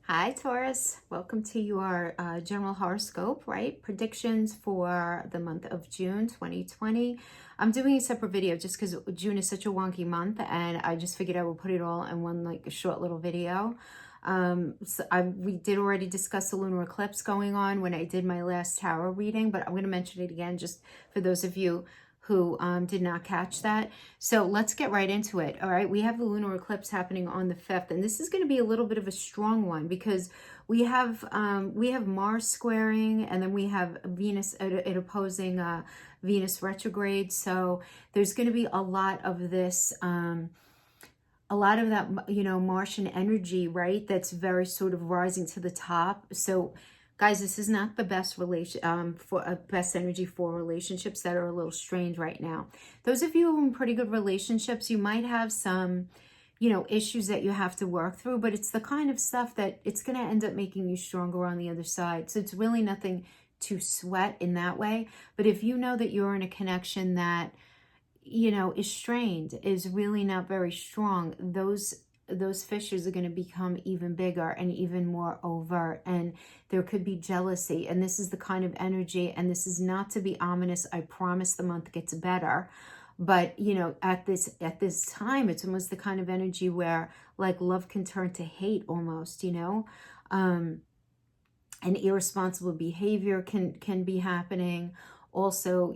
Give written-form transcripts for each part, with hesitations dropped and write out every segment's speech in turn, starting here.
Hi, Taurus. Welcome to your general horoscope, right? Predictions for the month of June 2020. I'm doing a separate video just because June is such a wonky month, and I just figured I would put it all in one a short little video. We did already discuss the lunar eclipse going on when I did my last tarot reading, but I'm going to mention it again just for those of you who did not catch that. So let's get right into it. All right, we have the lunar eclipse happening on the 5th, and this is going to be a little bit of a strong one because we have Mars squaring, and then we have Venus it opposing Venus retrograde. So there's going to be a lot of this. A lot of that, Martian energy, right? That's very sort of rising to the top. So guys, this is not the best best energy for relationships that are a little strained right now. Those of you who are in pretty good relationships, you might have some, issues that you have to work through, but it's the kind of stuff that it's going to end up making you stronger on the other side. So it's really nothing to sweat in that way. But if you know that you're in a connection that, is strained, is really not very strong, those fissures are going to become even bigger and even more overt, and there could be jealousy. And this is the kind of energy, and this is not to be ominous, I promise the month gets better, but at this time it's almost the kind of energy where like love can turn to hate almost, and irresponsible behavior can be happening. Also,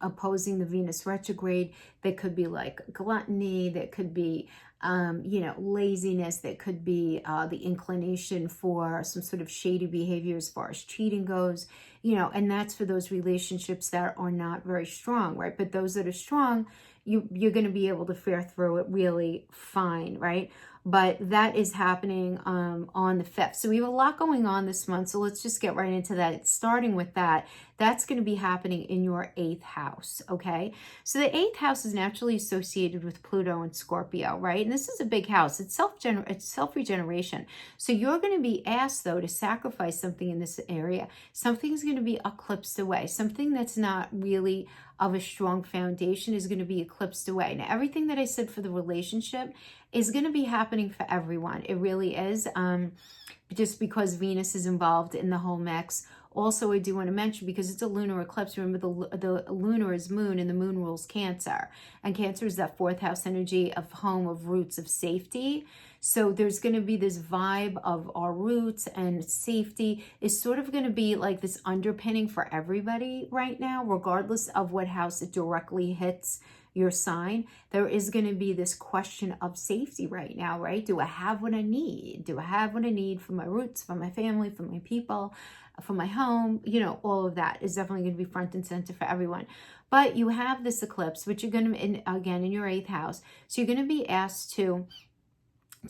opposing the Venus retrograde, that could be like gluttony, that could be, laziness, that could be the inclination for some sort of shady behavior as far as cheating goes, and that's for those relationships that are not very strong, right? But those that are strong, you're going to be able to fare through it really fine, right? But that is happening on the 5th. So we have a lot going on this month. So let's just get right into that. Starting with that, that's going to be happening in your 8th house, okay? So the 8th house is naturally associated with Pluto and Scorpio, right? And this is a big house. It's self-regeneration. So you're going to be asked, though, to sacrifice something in this area. Something's going to be eclipsed away. Something that's not really of a strong foundation is going to be eclipsed away. Now, everything that I said for the relationship is going to be happening for everyone. It really is, just because Venus is involved in the whole mix. Also, I do want to mention, because it's a lunar eclipse, remember the lunar is moon, and the moon rules Cancer. And Cancer is that 4th house energy of home, of roots, of safety. So there's going to be this vibe of our roots, and safety is sort of going to be like this underpinning for everybody right now, regardless of what house it directly hits your sign. There is going to be this question of safety right now, right? Do I have what I need? Do I have what I need for my roots, for my family, for my people, for my home? All of that is definitely going to be front and center for everyone. But you have this eclipse, which you're going to, again, in your 8th house. So you're going to be asked to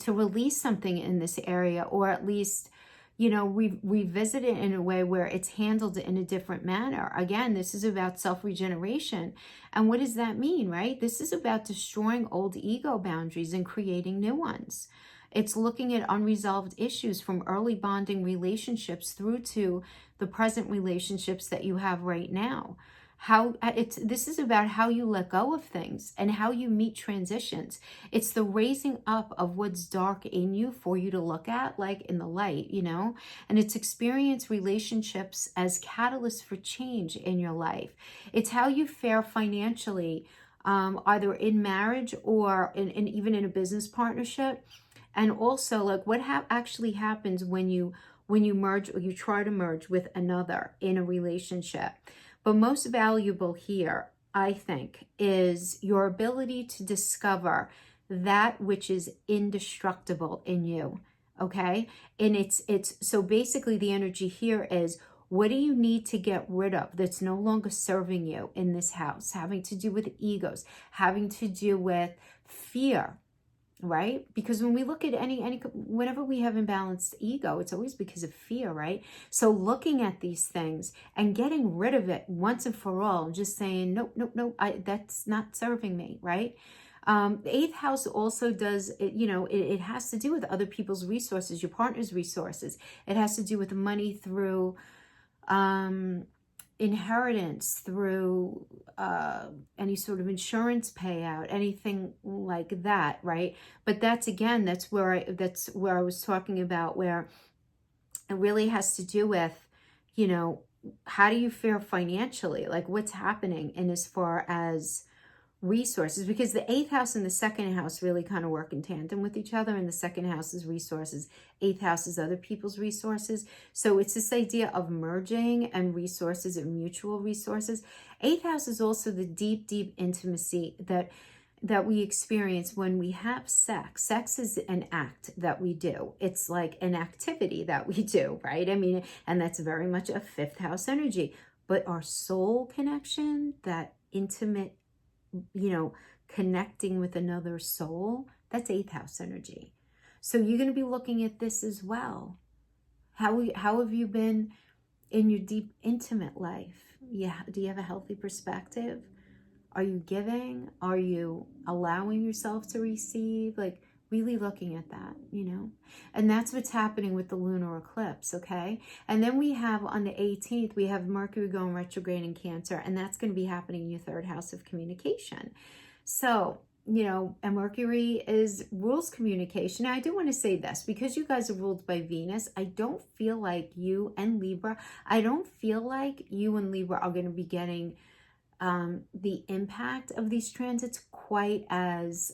release something in this area, or at least revisit it in a way where it's handled in a different manner. Again, this is about self-regeneration. And what does that mean, right? This is about destroying old ego boundaries and creating new ones. It's looking at unresolved issues from early bonding relationships through to the present relationships that you have right now. This is about how you let go of things and how you meet transitions. It's the raising up of what's dark in you for you to look at, like in the light, and it's experience relationships as catalysts for change in your life. It's how you fare financially, either in marriage or even in a business partnership. And also, like, what actually happens when you merge, or you try to merge with another in a relationship. But most valuable here, I think, is your ability to discover that which is indestructible in you, okay? And it's so basically the energy here is, what do you need to get rid of that's no longer serving you in this house, having to do with egos, having to do with fear, right? Because when we look at whenever we have imbalanced ego, it's always because of fear, right? So looking at these things and getting rid of it once and for all, just saying, nope, that's not serving me, right? The 8th house also does, it has to do with other people's resources, your partner's resources. It has to do with money through, inheritance, through any sort of insurance payout, anything like that, right? But that's, again, that's where I was talking about, where it really has to do with, you know, how do you fare financially? Like, what's happening in as far as resources, because the 8th house and the 2nd house really kind of work in tandem with each other, and the 2nd house is resources, 8th house is other people's resources. So it's this idea of merging and resources and mutual resources. 8th house is also the deep intimacy that we experience when we have sex. Sex is an act that we do. It's like an activity that we do, right? I mean, and that's very much a 5th house energy. But our soul connection, that intimate, you know, connecting with another soul, that's 8th house energy. So you're going to be looking at this as well. How have you been in your deep intimate life? Yeah, do you have a healthy perspective? Are you giving? Are you allowing yourself to receive? Like, really looking at that, you know? And that's what's happening with the lunar eclipse, okay? And then we have, on the 18th, we have Mercury going retrograde in Cancer, and that's going to be happening in your 3rd house of communication. So, you know, and Mercury rules communication. Now, I do want to say this, because you guys are ruled by Venus, I don't feel like you and Libra are going to be getting the impact of these transits quite as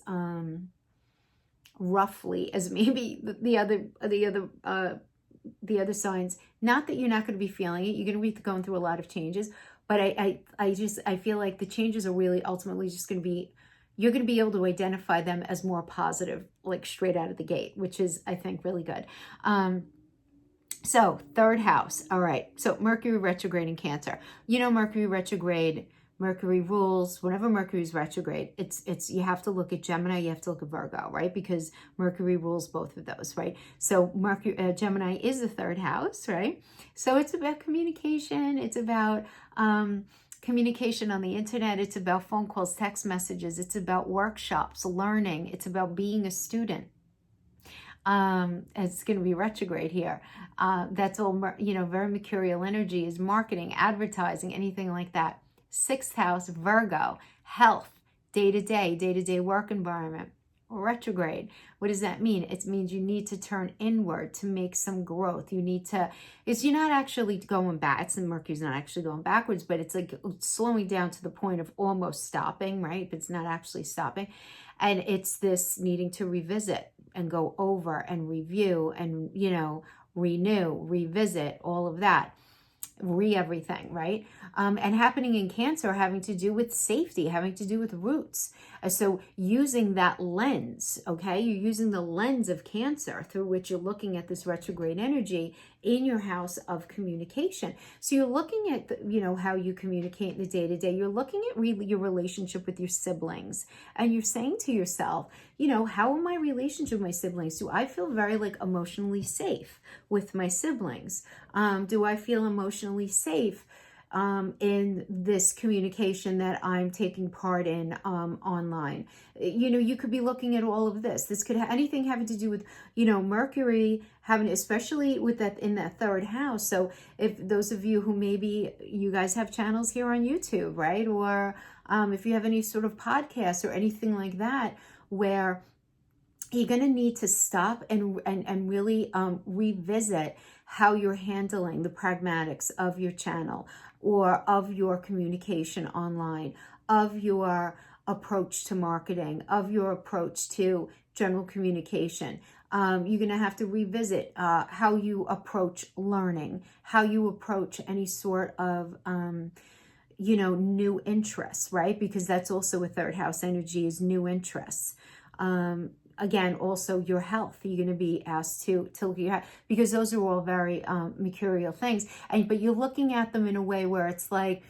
roughly as maybe the other signs. Not that you're not going to be feeling it. You're going to be going through a lot of changes, but I feel like the changes are really ultimately just going to be, you're going to be able to identify them as more positive, like straight out of the gate, which is, I think, really good. So 3rd house. All right. So Mercury retrograde in Cancer. You know, Mercury retrograde, Mercury rules, whenever Mercury's retrograde, it's you have to look at Gemini, you have to look at Virgo, right? Because Mercury rules both of those, right? So Mercury, Gemini is the 3rd house, right? So it's about communication. It's about communication on the internet. It's about phone calls, text messages. It's about workshops, learning. It's about being a student. It's going to be retrograde here. That's all, you know, very mercurial energy, is marketing, advertising, anything like that. 6th house, Virgo, health, day-to-day work environment. Retrograde, what does that mean? It means you need to turn inward to make some growth. You're not actually going back. Mercury's not actually going backwards, but it's like slowing down to the point of almost stopping, right? But it's not actually stopping. And it's this needing to revisit and go over and review and, you know, renew, revisit, all of that. Everything, right? And happening in Cancer, having to do with safety, having to do with roots. So using that lens, okay? You're using the lens of Cancer through which you're looking at this retrograde energy in your house of communication. So you're looking at, you know, how you communicate in the day-to-day. You're looking at really your relationship with your siblings. And you're saying to yourself, you know, how am my relationship with my siblings? Do I feel very, like, emotionally safe with my siblings? Do I feel emotionally safe in this communication that I'm taking part in online? You know, you could be looking at all of this. This could anything having to do with, you know, Mercury having, especially with that in that 3rd house. So if those of you who maybe you guys have channels here on YouTube, right? Or if you have any sort of podcast or anything like that, where you're going to need to stop and really revisit how you're handling the pragmatics of your channel or of your communication online, of your approach to marketing, of your approach to general communication. You're going to have to revisit how you approach learning, how you approach any sort of you know, new interests, right? Because that's also a 3rd house energy, is new interests. Again, also your health. You're going to be asked to look at your health, because those are all very mercurial things. But you're looking at them in a way where it's like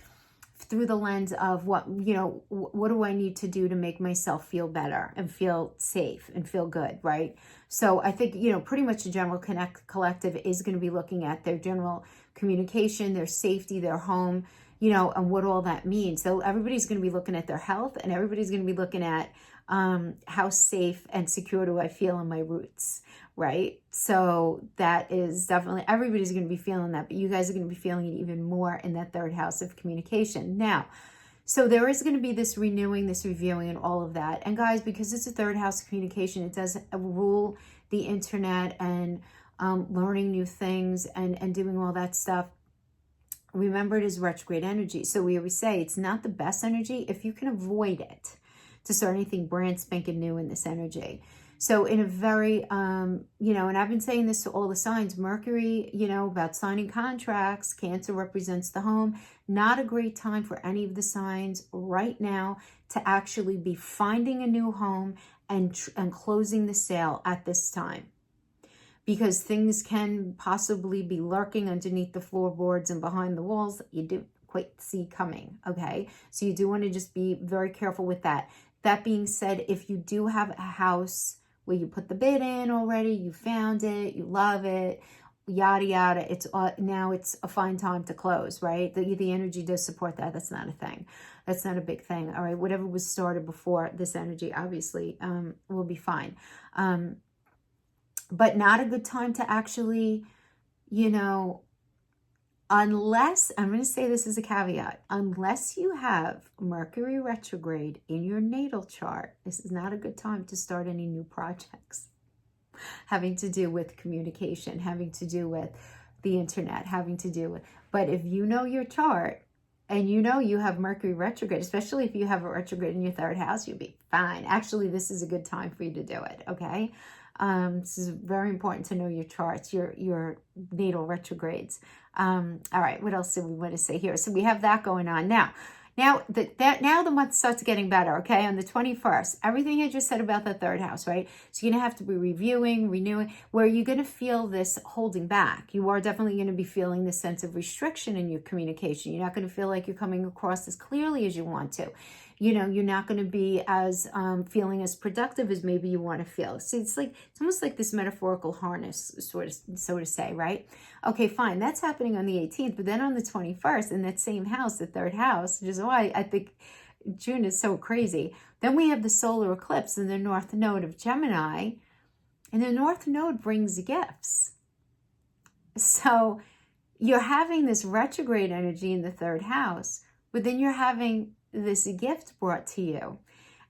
through the lens of what, you know, what do I need to do to make myself feel better and feel safe and feel good, right? So I think, you know, pretty much the general collective is going to be looking at their general communication, their safety, their home, you know, and what all that means. So everybody's going to be looking at their health, and everybody's going to be looking at how safe and secure do I feel in my roots, right? So that is definitely, everybody's going to be feeling that, but you guys are going to be feeling it even more in that third house of communication. Now, so there is going to be this renewing, this reviewing, and all of that. And guys, because it's a third house of communication, it does rule the internet and learning new things and doing all that stuff. Remember, it is retrograde energy. So we always say it's not the best energy if you can avoid it to start anything brand spanking new in this energy. So in a very, you know, and I've been saying this to all the signs, Mercury, you know, about signing contracts, Cancer represents the home. Not a great time for any of the signs right now to actually be finding a new home and closing the sale at this time. Because things can possibly be lurking underneath the floorboards and behind the walls that you didn't quite see coming, okay? So you do want to just be very careful with that. That being said, if you do have a house where you put the bid in already, you found it, you love it, yada, yada, it's now it's a fine time to close, right? The energy does support that. That's not a thing. That's not a big thing, all right? Whatever was started before this energy, obviously, will be fine. But not a good time to actually, you know, unless, I'm going to say this as a caveat, unless you have Mercury retrograde in your natal chart, this is not a good time to start any new projects having to do with communication, having to do with the internet, having to do with, but if you know your chart and you know you have Mercury retrograde, especially if you have a retrograde in your third house, you'll be fine. Actually, this is a good time for you to do it, okay? This is very important to know your charts, your natal retrogrades. All right, what else do we want to say here? So we have that going on now. Now the month starts getting better, okay? On the 21st, everything I just said about the third house, right? So you're going to have to be reviewing, renewing, where you're going to feel this holding back. You are definitely going to be feeling this sense of restriction in your communication. You're not going to feel like you're coming across as clearly as you want to. You know, you're not going to be as feeling as productive as maybe you want to feel. So it's almost like this metaphorical harness, so to say, right? Okay, fine. That's happening on the 18th, but then on the 21st, in that same house, the third house, which is why I think June is so crazy. Then we have the solar eclipse in the north node of Gemini, and the north node brings gifts. So you're having this retrograde energy in the third house, but then you're having this gift brought to you.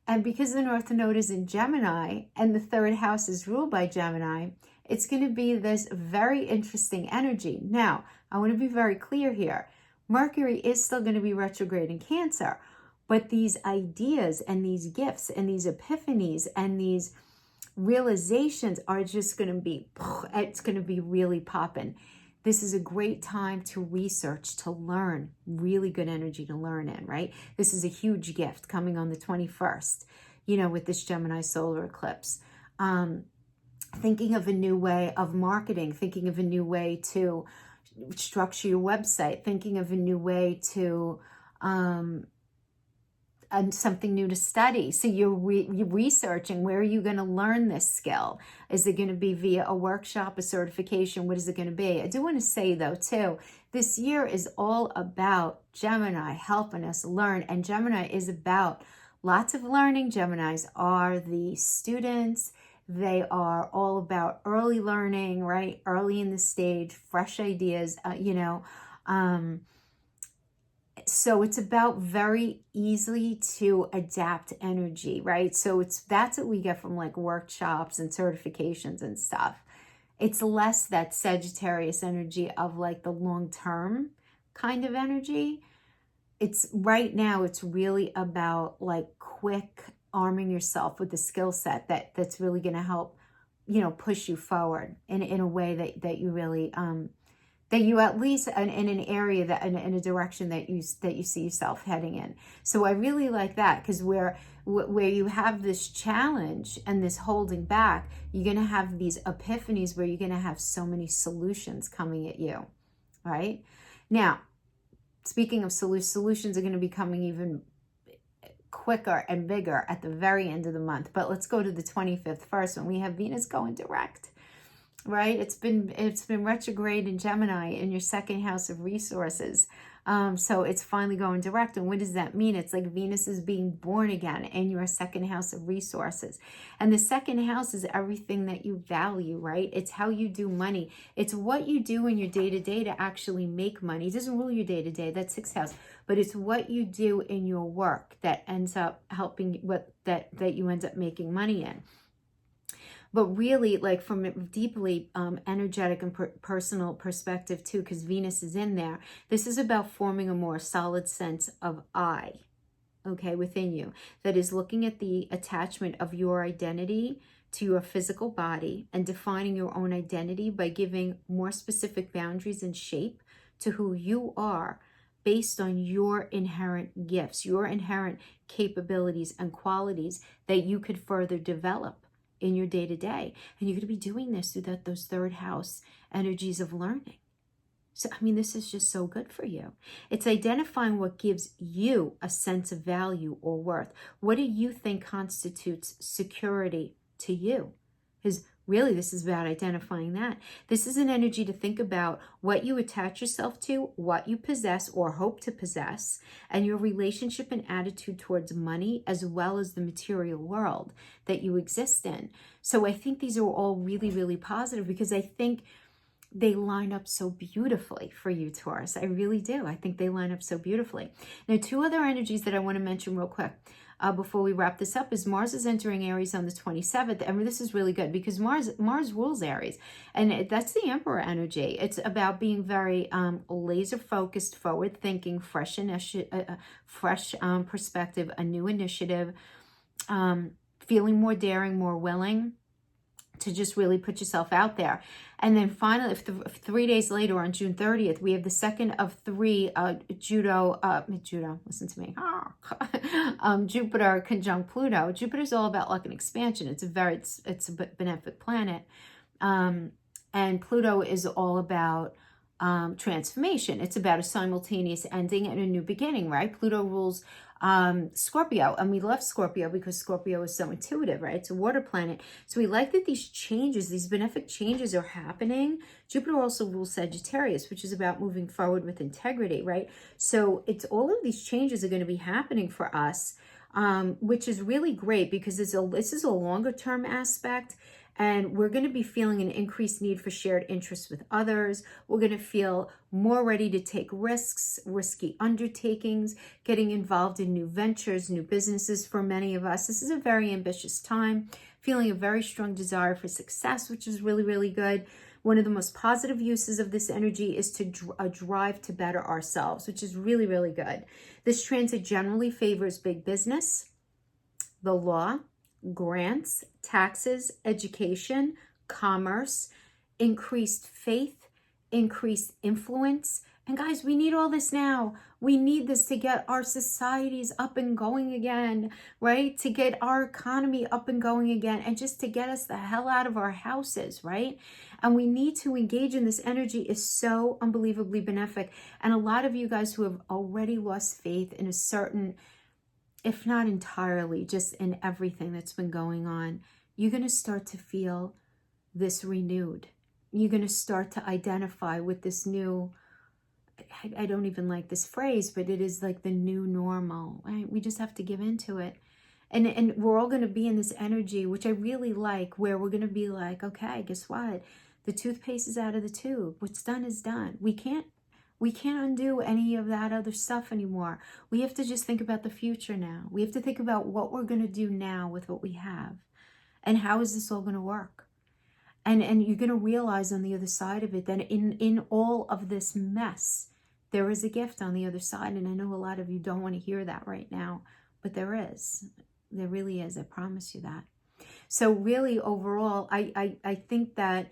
And because the north node is in Gemini and the third house is ruled by Gemini, it's going to be this very interesting energy. Now, I want to be very clear here. Mercury is still going to be retrograde in Cancer, but these ideas and these gifts and these epiphanies and these realizations are just going to be, it's going to be really popping. This is a great time to research, to learn, really good energy to learn in, right? This is a huge gift coming on the 21st, you know, with this Gemini solar eclipse. Thinking of a new way of marketing, thinking of a new way to structure your website, thinking of a new way to, something new to study. So you're researching, where are you going to learn this skill? Is it going to be via a workshop, a certification? What is it going to be? I do want to say though too, this year is all about Gemini helping us learn, and Gemini is about lots of learning. Geminis are the students. They are all about early learning, right? Early in the stage, fresh ideas, you know, so it's about very easily to adapt energy, right? So that's what we get from like workshops and certifications and stuff. It's less that Sagittarius energy of like the long-term kind of energy. It's right now, it's really about like quick arming yourself with the skill set that's really going to help, you know, push you forward in a way that you really, that you at least in an area that in a direction that you see yourself heading in. So I really like that, because where you have this challenge and this holding back, you're going to have these epiphanies where you're going to have so many solutions coming at you, right? Now, speaking of solutions are going to be coming even quicker and bigger at the very end of the month. But let's go to the 25th first, when we have Venus going direct. Right? It's been retrograde in Gemini in your second house of resources. So it's finally going direct. And what does that mean? It's like Venus is being born again in your second house of resources. And the second house is everything that you value, right? It's how you do money. It's what you do in your day-to-day to actually make money. It doesn't rule your day-to-day. That's sixth house. But it's what you do in your work that ends up helping, that you end up making money in. But really, like from a deeply energetic and personal perspective too, because Venus is in there, this is about forming a more solid sense of I, okay, within you, that is looking at the attachment of your identity to your physical body and defining your own identity by giving more specific boundaries and shape to who you are based on your inherent gifts, your inherent capabilities and qualities that you could further develop in your day-to-day. And you're going to be doing this through those third house energies of learning. So, I mean, this is just so good for you. It's identifying what gives you a sense of value or worth. What do you think constitutes security to you? Because really, this is about identifying that. This is an energy to think about what you attach yourself to, what you possess or hope to possess, and your relationship and attitude towards money, as well as the material world that you exist in. So I think these are all really, really positive, because I think they line up so beautifully for you, Taurus. I really do. I think they line up so beautifully. Now, two other energies that I want to mention real quick before we wrap this up is Mars is entering Aries on the 27th. I mean, this is really good because Mars rules Aries, and that's the Emperor energy. It's about being very laser focused, forward thinking, fresh perspective, a new initiative, feeling more daring, more willing to just really put yourself out there. And then finally, 3 days later on June 30th, we have the second of three Jupiter conjunct Pluto. Jupiter is all about luck and expansion. It's a benefic planet. And Pluto is all about transformation. It's about a simultaneous ending and a new beginning, right? Pluto rules Scorpio, and we love Scorpio because Scorpio is so intuitive, right? It's a water planet. So we like that these changes, these benefic changes are happening. Jupiter also rules Sagittarius, which is about moving forward with integrity, right? So it's all of these changes are going to be happening for us, which is really great because this is a longer term aspect. And we're going to be feeling an increased need for shared interests with others. We're going to feel more ready to take risks, risky undertakings, getting involved in new ventures, new businesses for many of us. This is a very ambitious time, feeling a very strong desire for success, which is really, really good. One of the most positive uses of this energy is to drive to better ourselves, which is really, really good. This transit generally favors big business, the law, grants, taxes, education, commerce, increased faith, increased influence. And guys, we need all this now. We need this to get our societies up and going again, right? To get our economy up and going again, and just to get us the hell out of our houses, right? And we need to engage in this energy. Is so unbelievably benefic. And a lot of you guys who have already lost faith in a certain, if not entirely, just in everything that's been going on, you're going to start to feel this renewed. You're going to start to identify with this new, I don't even like this phrase, but it is like the new normal, right? We just have to give into it. And we're all going to be in this energy, which I really like, where we're going to be like, okay, guess what? The toothpaste is out of the tube. What's done is done. We can't undo any of that other stuff anymore. We have to just think about the future now. We have to think about what we're going to do now with what we have. And how is this all going to work? And you're going to realize on the other side of it that in all of this mess, there is a gift on the other side. And I know a lot of you don't want to hear that right now, but there is. There really is. I promise you that. So really, overall, I think that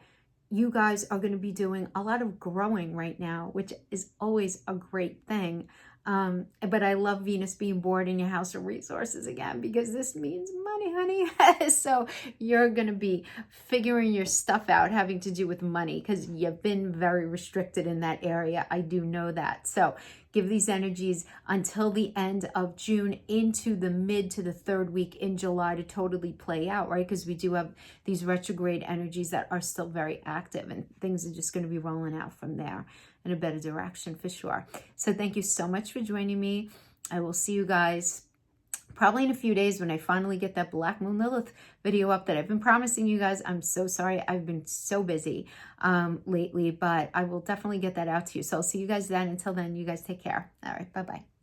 you guys are going to be doing a lot of growing right now, which is always a great thing. But I love Venus being born in your house of resources again, because this means money, honey. So you're going to be figuring your stuff out having to do with money, because you've been very restricted in that area. I do know that. So give these energies until the end of June into the mid to the third week in July to totally play out, right? Because we do have these retrograde energies that are still very active, and things are just going to be rolling out from there. And in a better direction for sure. So thank you so much for joining me. I will see you guys probably in a few days when I finally get that Black Moon Lilith video up that I've been promising you guys. I'm so sorry. I've been so busy lately, but I will definitely get that out to you. So I'll see you guys then. Until then, you guys take care. All right. Bye-bye.